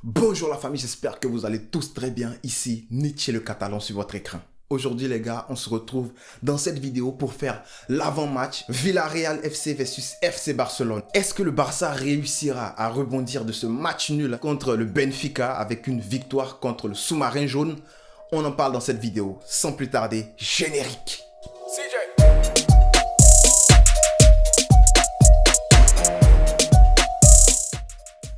Bonjour la famille, j'espère que vous allez tous très bien. Ici, Nietzsche le Catalan sur votre écran. Aujourd'hui les gars, on se retrouve dans cette vidéo pour faire l'avant-match Villarreal FC versus FC Barcelone. Est-ce que le Barça réussira à rebondir de ce match nul contre le Benfica avec une victoire contre le sous-marin jaune? On en parle dans cette vidéo. Sans plus tarder, générique.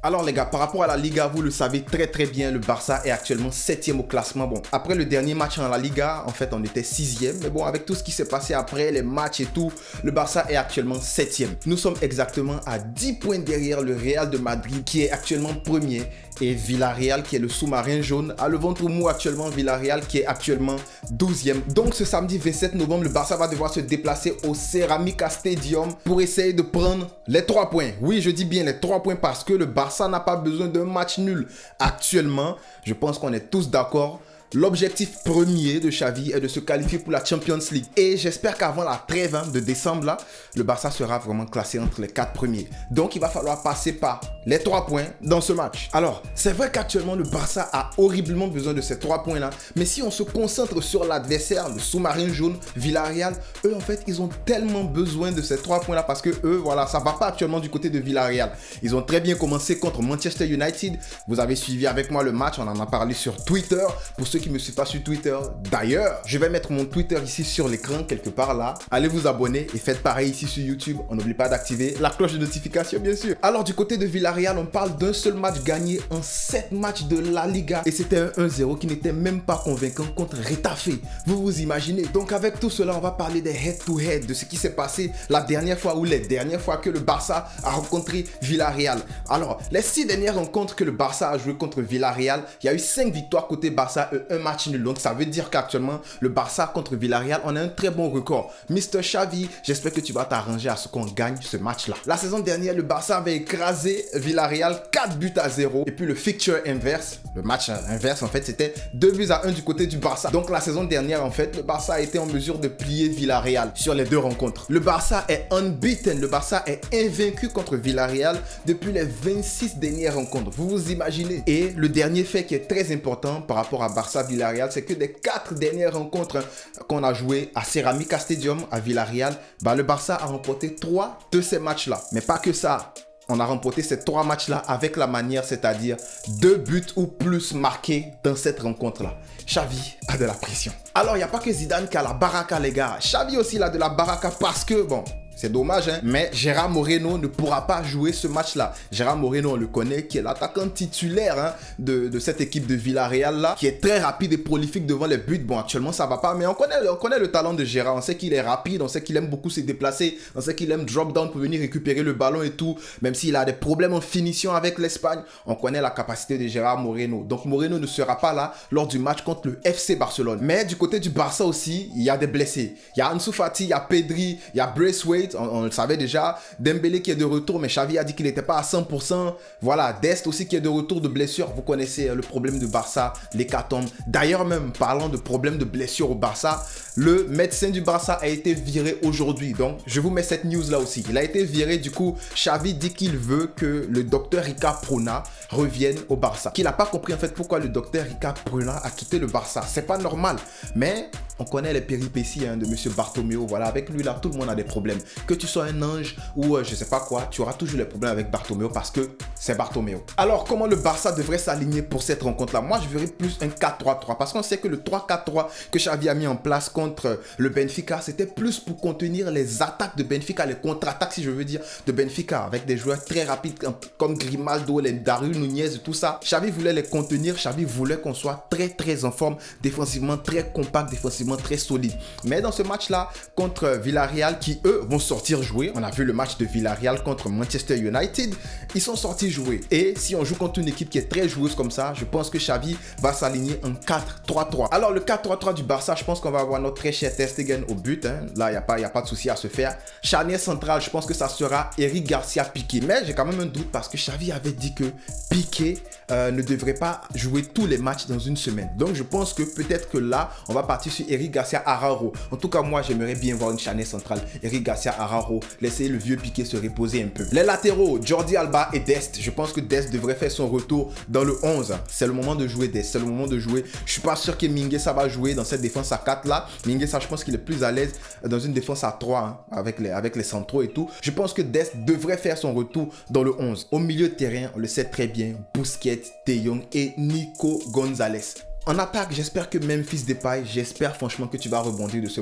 Alors les gars, par rapport à la Liga, vous le savez très bien, le Barça est actuellement 7e au classement. Bon, après le dernier match dans la Liga, en fait, on était 6e. Mais bon, avec tout ce qui s'est passé après, les matchs et tout, le Barça est actuellement 7e. Nous sommes exactement à 10 points derrière le Real de Madrid, qui est actuellement premier. Et Villarreal, qui est le sous-marin jaune, a le ventre mou actuellement. Villarreal, qui est actuellement 12e. Donc ce samedi 27 novembre, le Barça va devoir se déplacer au Ceramica Stadium pour essayer de prendre les 3 points. Oui, je dis bien les 3 points parce que le Barça n'a pas besoin d'un match nul actuellement. Je pense qu'on est tous d'accord. L'objectif premier de Xavi est de se qualifier pour la Champions League. Et j'espère qu'avant la trêve de décembre, là, le Barça sera vraiment classé entre les 4 premiers. Donc, il va falloir passer par les 3 points dans ce match. Alors, c'est vrai qu'actuellement, le Barça a horriblement besoin de ces 3 points-là. Mais si on se concentre sur l'adversaire, le sous-marin jaune, Villarreal, eux, en fait, ils ont tellement besoin de ces 3 points-là parce que eux, voilà, ça ne va pas actuellement du côté de Villarreal. Ils ont très bien commencé contre Manchester United. Vous avez suivi avec moi le match, on en a parlé sur Twitter. Pour ceux qui ne me suivent pas sur Twitter, d'ailleurs, je vais mettre mon Twitter ici sur l'écran, quelque part là. Allez vous abonner et faites pareil ici sur YouTube. On n'oublie pas d'activer la cloche de notification, bien sûr. Alors, du côté de Villarreal, on parle d'un seul match gagné en 7 matchs de la Liga. Et c'était un 1-0 qui n'était même pas convaincant contre Retafe. Vous vous imaginez? Donc, avec tout cela, on va parler des head-to-head, de ce qui s'est passé la dernière fois ou les dernières fois que le Barça a rencontré Villarreal. Alors, les 6 dernières rencontres que le Barça a joué contre Villarreal, il y a eu 5 victoires côté Barça et un match nul. Donc ça veut dire qu'actuellement le Barça contre Villarreal, on a un très bon record. Mr. Xavi, j'espère que tu vas t'arranger à ce qu'on gagne ce match là. La saison dernière, le Barça avait écrasé Villarreal 4-0. Et puis le fixture inverse, le match inverse en fait, c'était 2-1 du côté du Barça. Donc la saison dernière en fait, le Barça a été en mesure de plier Villarreal sur les 2 rencontres. Le Barça est unbeaten, le Barça est invaincu contre Villarreal depuis les 26 dernières rencontres. Vous vous imaginez? Et le dernier fait qui est très important par rapport à Barça Villarreal, c'est que des 4 dernières rencontres qu'on a jouées à Ceramica Stadium à Villarreal, le Barça a remporté 3 de ces matchs-là. Mais pas que ça. On a remporté ces 3 matchs-là avec la manière, c'est-à-dire 2 buts ou plus marqués dans cette rencontre-là. Xavi a de la pression. Alors, il n'y a pas que Zidane qui a la baraka, les gars. Xavi aussi, il a de la baraka parce que, bon, c'est dommage, hein, mais Gerard Moreno ne pourra pas jouer ce match-là. Gerard Moreno, on le connaît, qui est l'attaquant titulaire de cette équipe de Villarreal-là, qui est très rapide et prolifique devant les buts. Bon, actuellement, ça va pas, mais on connaît le talent de Gerard. On sait qu'il est rapide, on sait qu'il aime beaucoup se déplacer, on sait qu'il aime drop down pour venir récupérer le ballon et tout. Même s'il a des problèmes en finition avec l'Espagne, on connaît la capacité de Gerard Moreno. Donc, Moreno ne sera pas là lors du match contre le FC Barcelone. Mais du côté du Barça aussi, il y a des blessés. Il y a Ansu Fati, il y a Pedri, il y a Braithwaite. On le savait déjà. Dembélé qui est de retour, mais Xavi a dit qu'il n'était pas à 100%. Voilà, Dest aussi qui est de retour de blessure. Vous connaissez le problème du Barça, l'hécatombe. D'ailleurs, même parlant de problème de blessure au Barça, le médecin du Barça a été viré aujourd'hui. Donc, je vous mets cette news là aussi. Il a été viré, du coup, Xavi dit qu'il veut que le docteur Ricard Pruna revienne au Barça. Qu'il n'a pas compris en fait pourquoi le docteur Ricard Pruna a quitté le Barça. C'est pas normal. Mais on connaît les péripéties de monsieur Bartomeu. Voilà, avec lui là, tout le monde a des problèmes. Que tu sois un ange ou je sais pas quoi, tu auras toujours les problèmes avec Bartomeu parce que c'est Bartomeu. Alors, comment le Barça devrait s'aligner pour cette rencontre-là? Moi, je verrais plus un 4-3-3 parce qu'on sait que le 3-4-3 que Xavi a mis en place contre le Benfica, c'était plus pour contenir les attaques de Benfica, les contre-attaques, si je veux dire, de Benfica, avec des joueurs très rapides comme Grimaldo, les Darwin Nunez et tout ça. Xavi voulait les contenir, Xavi voulait qu'on soit très en forme, défensivement très compact, défensivement très solide. Mais dans ce match-là, contre Villarreal, qui eux vont sortir jouer, on a vu le match de Villarreal contre Manchester United, ils sont sortis jouer. Et si on joue contre une équipe qui est très joueuse comme ça, je pense que Xavi va s'aligner en 4-3-3. Alors le 4-3-3 du Barça, je pense qu'on va avoir notre très cher Ter Stegen au but. Là, il n'y a pas de souci à se faire. Charnière centrale, je pense que ça sera Eric Garcia Piqué. Mais j'ai quand même un doute parce que Xavi avait dit que Piqué ne devrait pas jouer tous les matchs dans une semaine. Donc je pense que peut-être que là, on va partir sur Eric Eric Garcia Araujo. En tout cas, moi, j'aimerais bien voir une charnière centrale. Eric Garcia Araujo, laisser le vieux Piqué se reposer un peu. Les latéraux, Jordi Alba et Dest. Je pense que Dest devrait faire son retour dans le 11. C'est le moment de jouer Dest, c'est le moment de jouer. Je suis pas sûr que Mingueza va jouer dans cette défense à 4 là. Mingueza, je pense qu'il est plus à l'aise dans une défense à 3 hein, avec les centraux et tout. Je pense que Dest devrait faire son retour dans le 11. Au milieu de terrain, on le sait très bien, Busquets, De Jong et Nico Gonzalez. En attaque, j'espère que Memphis Depay, j'espère franchement que tu vas rebondir de ce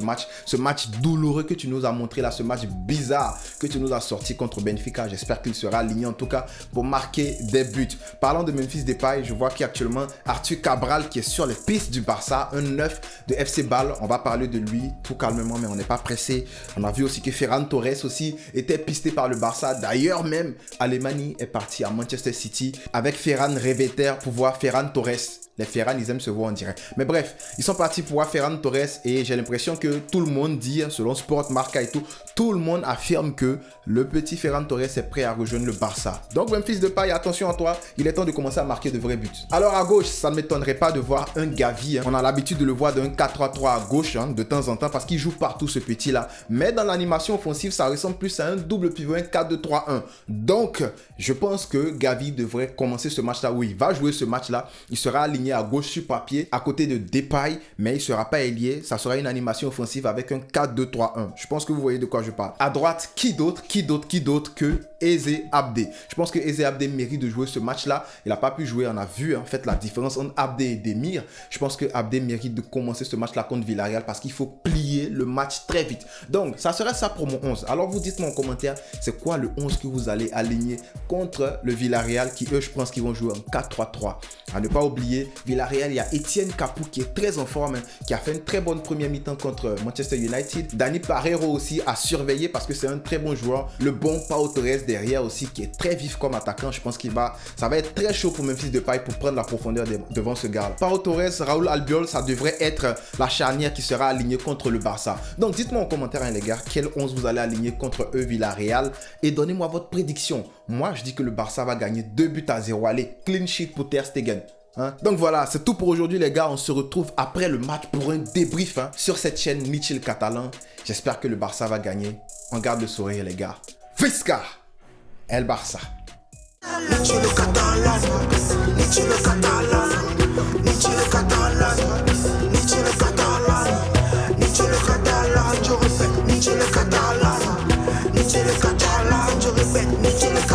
match douloureux que tu nous as montré là, ce match bizarre que tu nous as sorti contre Benfica. J'espère qu'il sera aligné en tout cas pour marquer des buts. Parlant de Memphis Depay, je vois qu'il y a actuellement Arthur Cabral qui est sur les pistes du Barça, un 9 de FC Bâle. On va parler de lui tout calmement, mais on n'est pas pressé. On a vu aussi que Ferran Torres aussi était pisté par le Barça. D'ailleurs même, Alemani est parti à Manchester City avec Ferran Reveter pour voir Ferran Torres. Les Ferran, ils aiment se voir en direct. Mais bref, ils sont partis pour voir Ferran Torres et j'ai l'impression que tout le monde dit, selon Sport Marca et tout le monde affirme que le petit Ferran Torres est prêt à rejoindre le Barça. Donc Memphis Depay, attention à toi, il est temps de commencer à marquer de vrais buts. Alors à gauche, ça ne m'étonnerait pas de voir un Gavi. On a l'habitude de le voir d'un 4-3-3 à gauche de temps en temps parce qu'il joue partout ce petit là. Mais dans l'animation offensive, ça ressemble plus à un double pivot, un 4-2-3-1. Donc, je pense que Gavi devrait commencer ce match là. Oui, il va jouer ce match là. Il sera aligné à gauche sur papier à côté de Depay, mais il ne sera pas ailier. Ça sera une animation offensive avec un 4-2-3-1. Je pense que vous voyez de quoi je parle. À droite, qui d'autre que Eze Abdé. Je pense que Eze Abdé mérite de jouer ce match-là. Il n'a pas pu jouer. On a vu en fait la différence entre Abdé et Demir. Je pense que Abdé mérite de commencer ce match-là contre Villarreal parce qu'il faut plier le match très vite. Donc, ça serait ça pour mon 11. Alors, vous dites-moi en commentaire, c'est quoi le 11 que vous allez aligner contre le Villarreal qui, eux, je pense qu'ils vont jouer en 4-3-3. À ne pas oublier, Villarreal, il y a Etienne Capou qui est très en forme, qui a fait une très bonne première mi-temps contre Manchester United. Dani Parejo aussi à surveiller parce que c'est un très bon joueur. Le bon Pau Torres derrière aussi qui est très vif comme attaquant. Je pense ça va être très chaud pour Memphis Depay pour prendre la profondeur devant ce gars. Pau Torres, Raúl Albiol, ça devrait être la charnière qui sera alignée contre le Barça. Donc dites-moi en commentaire les gars, quel 11 vous allez aligner contre eux Villarreal et donnez-moi votre prédiction. Moi je dis que le Barça va gagner 2-0. Allez, clean sheet pour Ter Stegen. Donc voilà, c'est tout pour aujourd'hui les gars. On se retrouve après le match pour un débrief sur cette chaîne Mitchell Catalan. J'espère que le Barça va gagner. On garde le sourire les gars. Visca El Barça. Mitchell Catalan, Mitchell Catalan, Mitchell Catalan, Mitchell Catalan, Mitchell Catalan, je répète, Mitchell Catalan, Mitchell Catalan, je répète, Mitchell Catalan.